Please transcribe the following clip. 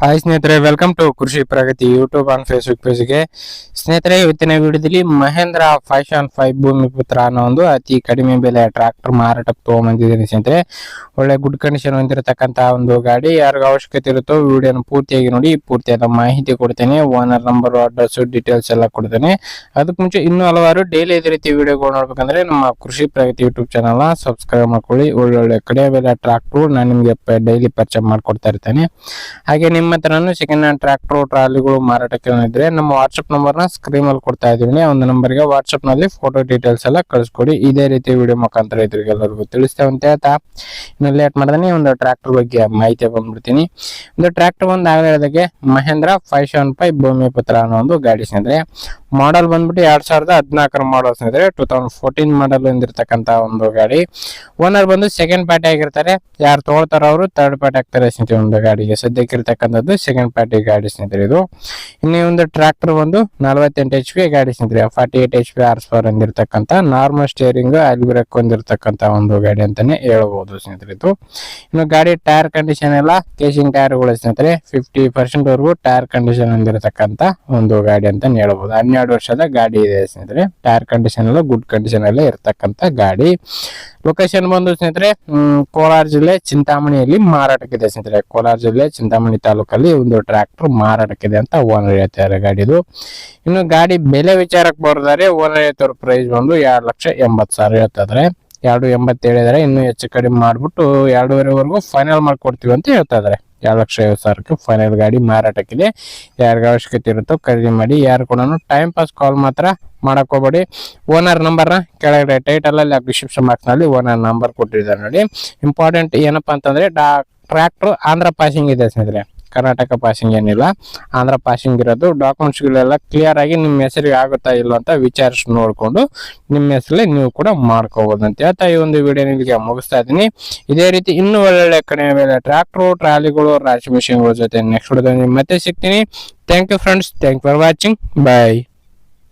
Hi ಸ್ನೇಹಿತರೆ, welcome to ಕೃಷಿ ಪ್ರಗತಿ YouTube on Facebook ಪೇಜ್ಗೆ. ಸ್ನೇಹಿತರೆ, ಇವತ್ತಿನ ವಿಡಿಯೋದಲ್ಲಿ ಮಹೇಂದ್ರ 575 ಭೂಮಿಪುತ್ರ ಅನ್ನೋ ಒಂದು ಅತಿ ಕಡಿಮೆ ಬೆಲೆ ಟ್ರಾಕ್ಟರ್ ಮಾರಾಟಕ್ಕೆ ತಗೊಂಡ್ಬಂದಿದ್ದೀನಿ. ಸ್ನೇಹಿತರೆ, ಒಳ್ಳೆ ಗುಡ್ ಕಂಡೀಷನ್ ಹೊಂದಿರತಕ್ಕಂತಹ ಒಂದು ಗಾಡಿ. ಯಾರಿಗೂ ಅವಶ್ಯಕತೆ ಇರುತ್ತೋ ವಿಡಿಯೋನ ಪೂರ್ತಿಯಾಗಿ ನೋಡಿ, ಪೂರ್ತಿಯಾದ ಮಾಹಿತಿ ಕೊಡ್ತೇನೆ. ಓನರ್ ನಂಬರ್, ಅಡ್ರೆಸ್, ಡೀಟೇಲ್ಸ್ ಎಲ್ಲ ಕೊಡ್ತೇನೆ. ಅದಕ್ಕೆ ಮುಂಚೆ ಇನ್ನೂ ಹಲವಾರು ಡೈಲಿ ಇದೇ ರೀತಿ ವಿಡಿಯೋಗಳು ನೋಡ್ಬೇಕಂದ್ರೆ ನಮ್ಮ ಕೃಷಿ ಪ್ರಗತಿ ಯೂಟ್ಯೂಬ್ ಚಾನಲ್ ಸಬ್ಸ್ಕ್ರೈಬ್ ಮಾಡ್ಕೊಳ್ಳಿ. ಒಳ್ಳೊಳ್ಳೆ ಕಡಿಮೆ ಬೆಲೆ ಟ್ರಾಕ್ಟರ್ ನಾನು ನಿಮಗೆ ಡೈಲಿ ಪರಿಚಯ ಮಾಡ್ಕೊಡ್ತಾ ಇರ್ತೇನೆ. ಹಾಗೆ ನಿಮ್ಮ ಹತ್ರನೂ ಸೆಕೆಂಡ್ ಹ್ಯಾಂಡ್ ಟ್ರಾಕ್ಟರ್ ಟ್ರಾಲಿಗಳು ಮಾರಾಟಕ್ಕೆ ಇದ್ರೆ ನಮ್ಮ ವಾಟ್ಸ್ಆಪ್ ನಂಬರ್ನ ಸ್ಕ್ರೀನ್ ಅಲ್ಲಿ ಕೊಡ್ತಾ ಇದೀನಿ. ಒಂದು ನಂಬರ್ಗೆ ವಾಟ್ಸ್ಆಪ್ ನಲ್ಲಿ ಫೋಟೋ ಡೀಟೇಲ್ಸ್ ಎಲ್ಲ ಕಳಿಸ್ಕೊಡಿ. ಇದೇ ರೀತಿ ವಿಡಿಯೋ ಮುಖಾಂತರ ಎಲ್ಲರಿಗೂ ತಿಳಿಸ್ತೇವೆ ಅಂತ ಹೇಳ್ತಾ ಇನ್ನು ಲೇಟ್ ಮಾಡ್ದೇನೆ ಒಂದು ಟ್ರಾಕ್ಟರ್ ಬಗ್ಗೆ ಮಾಹಿತಿ ಬಂದ್ಬಿಡ್ತೀನಿ. ಒಂದು ಟ್ರಾಕ್ಟರ್ ಒಂದು ಆಗಲೇ ಹೇಳಿದಾಗೆ ಮಹೇಂದ್ರ 575 ಭೂಮಿಪುತ್ರ ಅನ್ನೋ ಒಂದು ಗಾಡಿ. ಸ್ನೇಹಿತರೆ, ಮಾಡಲ್ ಬಂದ್ಬಿಟ್ಟು 2014 ಮಾಡಲ್. ಸ್ನೇಹಿತರೆ, 2014 ಮಾಡಲ್ ಹೊಂದಿರತಕ್ಕಂತ ಒಂದು ಗಾಡಿ. ಓನರ್ ಬಂದು ಸೆಕೆಂಡ್ ಪಾರ್ಟಿ ಆಗಿರ್ತಾರೆ. ಯಾರು ತಗೊಳ್ತಾರ ಅವರು ಥರ್ಡ್ ಪಾರ್ಟಿ ಆಗ್ತಾರೆ. ಸ್ನೇಹಿತರೆ, ಒಂದು ಗಾಡಿಗೆ ಸದ್ಯಕ್ಕೆ ಇರ್ತಕ್ಕಂಥದ್ದು ಸೆಕೆಂಡ್ ಪಾರ್ಟಿ ಗಾಡಿ. ಸ್ನೇಹಿತರೆ, ಇದು ಇನ್ನು ಒಂದು ಟ್ರಾಕ್ಟರ್ ಒಂದು 48 HP ಗಾಡಿ. ಸ್ನೇಹಿತರೆ, 48 HP ಹಾರ್ಸ್ ಪವರ್ ಹೊಂದಿರತಕ್ಕಂತ ನಾರ್ಮಲ್ ಸ್ಟೇರಿಂಗ್ ಆಯಿಲ್ ಬ್ರೇಕ್ ಹೊಂದಿರತಕ್ಕಂತ ಒಂದು ಗಾಡಿ ಅಂತಾನೆ ಹೇಳ್ಬಹುದು. ಸ್ನೇಹಿತರೆ, ಇದು ಇನ್ನು ಗಾಡಿ ಟೈರ್ ಕಂಡೀಷನ್ ಎಲ್ಲ ಕೇಸಿಂಗ್ ಟೈರ್ಗಳು. ಸ್ನೇಹಿತರೆ, 50% ವರೆಗೂ ಟೈರ್ ಕಂಡೀಷನ್ ಹೊಂದಿರತಕ್ಕಂತ ಒಂದು ಗಾಡಿ ಅಂತಾನೆ ಹೇಳ್ಬಹುದು. 12 ವರ್ಷದ ಗಾಡಿ ಇದೆ. ಸ್ನೇಹಿತರೆ, ಟೈರ್ ಕಂಡೀಷನ್ ಎಲ್ಲ ಗುಡ್ ಕಂಡೀಷನ್ ಎಲ್ಲ ಇರತಕ್ಕಂತ ಗಾಡಿ. ಲೊಕೇಶನ್ ಬಂದು ಸ್ನೇಹಿತರೆ ಕೋಲಾರ ಜಿಲ್ಲೆ ಚಿಂತಾಮಣಿಯಲ್ಲಿ ಮಾರಾಟಕ್ಕಿದೆ. ಸ್ನೇಹಿತರೆ, ಕೋಲಾರ ಜಿಲ್ಲೆ ಚಿಂತಾಮಣಿ ತಾಲೂಕಲ್ಲಿ ಒಂದು ಟ್ರಾಕ್ಟರ್ ಮಾರಾಟಕ್ಕಿದೆ ಅಂತ ಓನರ್ ಹೇಳ್ತಾರೆ ಗಾಡಿದು. ಇನ್ನು ಗಾಡಿ ಬೆಲೆ ವಿಚಾರಕ್ಕೆ ಬರೋದಾದ್ರೆ ಓನರ್ ಹೇಳ್ತಾರ ಪ್ರೈಸ್ ಬಂದು 2,80,000 ಹೇಳ್ತಿದ್ರೆ. 2,80 ಹೇಳಿದಾರೆ. ಇನ್ನು ಹೆಚ್ಚು ಕಡಿಮೆ ಮಾಡ್ಬಿಟ್ಟು 2.5ವರೆಗೂ ಫೈನಲ್ ಮಾಡ್ಕೊಡ್ತೀವಿ ಅಂತ ಹೇಳ್ತಾ ಇದಾರೆ. 2,50,000 ಫೈನಲ್ ಗಾಡಿ ಮಾರಾಟಕ್ಕಿದೆ. ಯಾರಿಗ ಅವಶ್ಯಕತೆ ಇರುತ್ತೋ ಖರೀದಿ ಮಾಡಿ. ಯಾರು ಕೂಡ ಟೈಮ್ ಪಾಸ್ ಕಾಲ್ ಮಾತ್ರ ಮಾಡಕ್ ಹೋಗ್ಬೇಡಿ. ಓನರ್ ನಂಬರ್ನ ಕೆಳಗಡೆ ಟೈಟಲ್ ಅಲ್ಲಿ ಡಿಸ್ಕ್ರಿಪ್ಷನ್ ಬಾಕ್ಸ್ ನಲ್ಲಿ ಓನರ್ ನಂಬರ್ ಕೊಟ್ಟಿದ್ದಾರೆ ನೋಡಿ. ಇಂಪಾರ್ಟೆಂಟ್ ಏನಪ್ಪಾ ಅಂತಂದ್ರೆ ಟ್ರಾಕ್ಟರ್ ಆಂಧ್ರ ಪಾಸಿಂಗ್ ಇದೆ. ಸ್ನೇಹಿತರೆ, ಕರ್ನಾಟಕ ಪಾಸಿಂಗ್ ಏನಿಲ್ಲ, ಆಂಧ್ರ ಪಾಸಿಂಗ್ ಇರೋದು. ಡಾಕ್ಯುಮೆಂಟ್ಸ್ ಗಳೆಲ್ಲ ಕ್ಲಿಯರ್ ಆಗಿ ನಿಮ್ಮ ಹೆಸರಿಗೆ ಆಗುತ್ತಾ ಇಲ್ಲ ಅಂತ ವಿಚಾರಿಸಿ ನೋಡ್ಕೊಂಡು ನಿಮ್ಮ ಹೆಸರಲ್ಲಿ ನೀವು ಕೂಡ ಮಾಡ್ಕೋಬಹುದು ಅಂತ ಹೇಳ್ತಾ ಈ ಒಂದು ವಿಡಿಯೋ ಇಲ್ಲಿಗೆ ಮುಗಿಸ್ತಾ ಇದ್ದೀನಿ. ಇದೇ ರೀತಿ ಇನ್ನೂ ಒಳ್ಳೊಳ್ಳೆ ಕಡಿಮೆ ಬೆಲೆ ಟ್ರಾಕ್ಟರ್ ಟ್ರಾಲಿಗಳು ರಾಶಿ ಮಿಷಿನ್ಗಳ ಜೊತೆ ನೆಕ್ಸ್ಟ್ ವಿಡಿಯೋದಲ್ಲಿ ಮತ್ತೆ ಸಿಗ್ತೀನಿ. Thank you friends, thank for watching. Bye.